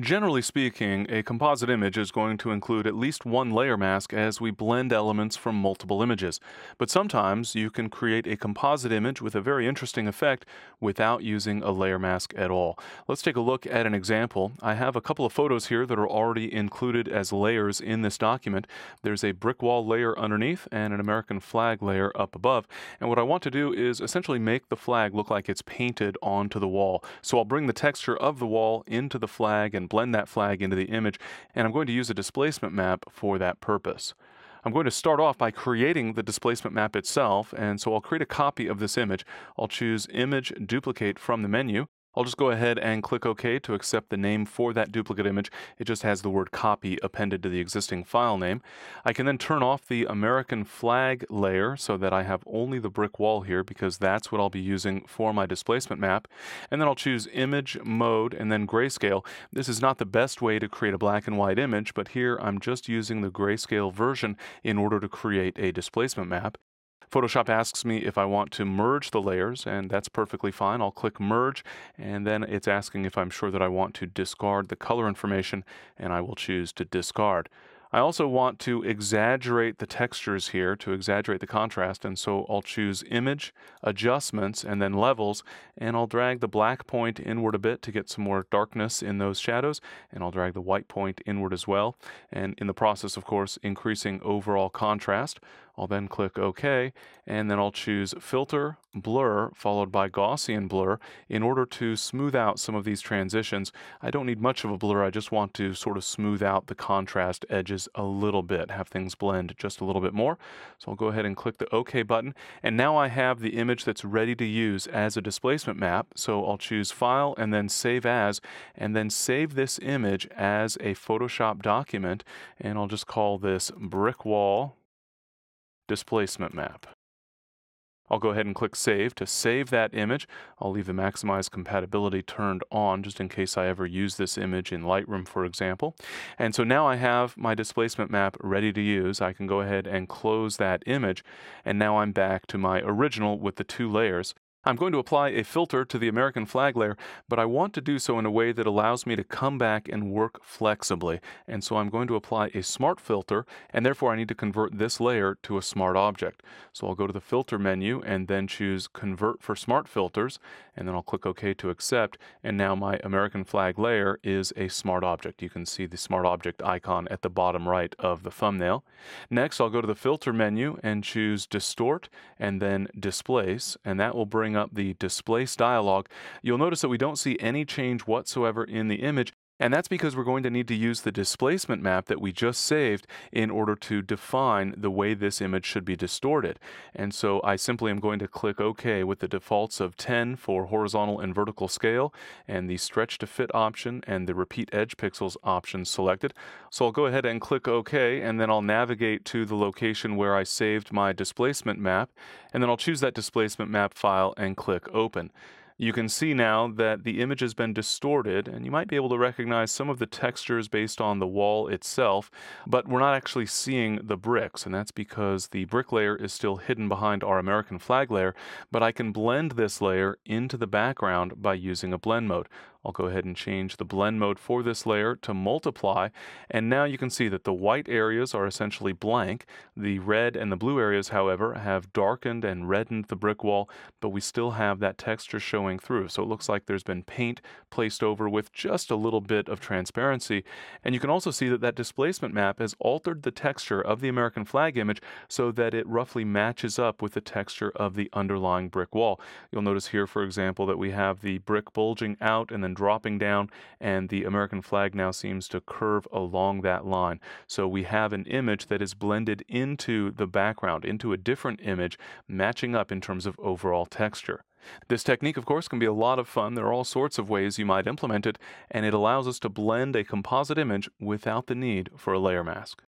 Generally speaking, a composite image is going to include at least one layer mask as we blend elements from multiple images. But sometimes you can create a composite image with a very interesting effect without using a layer mask at all. Let's take a look at an example. I have a couple of photos here that are already included as layers in this document. There's a brick wall layer underneath and an American flag layer up above. And what I want to do is essentially make the flag look like it's painted onto the wall. So I'll bring the texture of the wall into the flag and blend that flag into the image, and I'm going to use a displacement map for that purpose. I'm going to start off by creating the displacement map itself, and so I'll create a copy of this image. I'll choose Image Duplicate from the menu. I'll just go ahead and click OK to accept the name for that duplicate image. It just has the word copy appended to the existing file name. I can then turn off the American flag layer so that I have only the brick wall here because that's what I'll be using for my displacement map. And then I'll choose Image Mode and then Grayscale. This is not the best way to create a black and white image, but here I'm just using the grayscale version in order to create a displacement map. Photoshop asks me if I want to merge the layers, and that's perfectly fine. I'll click Merge, and then it's asking if I'm sure that I want to discard the color information, and I will choose to discard. I also want to exaggerate the textures here, to exaggerate the contrast, and so I'll choose Image, Adjustments, and then Levels, and I'll drag the black point inward a bit to get some more darkness in those shadows, and I'll drag the white point inward as well, and in the process, of course, increasing overall contrast. I'll then click OK, and then I'll choose Filter, Blur, followed by Gaussian Blur in order to smooth out some of these transitions. I don't need much of a blur, I just want to sort of smooth out the contrast edges a little bit, have things blend just a little bit more. So I'll go ahead and click the OK button, and now I have the image that's ready to use as a displacement map. So I'll choose File and then Save As, and then save this image as a Photoshop document, and I'll just call this Brick Wall Displacement Map. I'll go ahead and click Save to save that image. I'll leave the Maximize Compatibility turned on just in case I ever use this image in Lightroom, for example. And so now I have my displacement map ready to use. I can go ahead and close that image, and now I'm back to my original with the two layers. I'm going to apply a filter to the American flag layer, but I want to do so in a way that allows me to come back and work flexibly. And so I'm going to apply a smart filter, and therefore I need to convert this layer to a smart object. So I'll go to the filter menu and then choose Convert for Smart Filters, and then I'll click OK to accept, and now my American flag layer is a smart object. You can see the smart object icon at the bottom right of the thumbnail. Next, I'll go to the filter menu and choose Distort and then Displace, and that will bring up the Displace dialog. You'll notice that we don't see any change whatsoever in the image, and that's because we're going to need to use the displacement map that we just saved in order to define the way this image should be distorted. And so I simply am going to click OK with the defaults of 10 for horizontal and vertical scale, and the stretch to fit option and the repeat edge pixels option selected. So I'll go ahead and click OK, and then I'll navigate to the location where I saved my displacement map, and then I'll choose that displacement map file and click Open. You can see now that the image has been distorted, and you might be able to recognize some of the textures based on the wall itself, but we're not actually seeing the bricks, and that's because the brick layer is still hidden behind our American flag layer, but I can blend this layer into the background by using a blend mode. I'll go ahead and change the blend mode for this layer to multiply, and now you can see that the white areas are essentially blank. The red and the blue areas, however, have darkened and reddened the brick wall, but we still have that texture showing through. So it looks like there's been paint placed over with just a little bit of transparency. And you can also see that that displacement map has altered the texture of the American flag image so that it roughly matches up with the texture of the underlying brick wall. You'll notice here, for example, that we have the brick bulging out and then dropping down, and the American flag now seems to curve along that line. So we have an image that is blended into the background, into a different image, matching up in terms of overall texture. This technique, of course, can be a lot of fun. There are all sorts of ways you might implement it, and it allows us to blend a composite image without the need for a layer mask.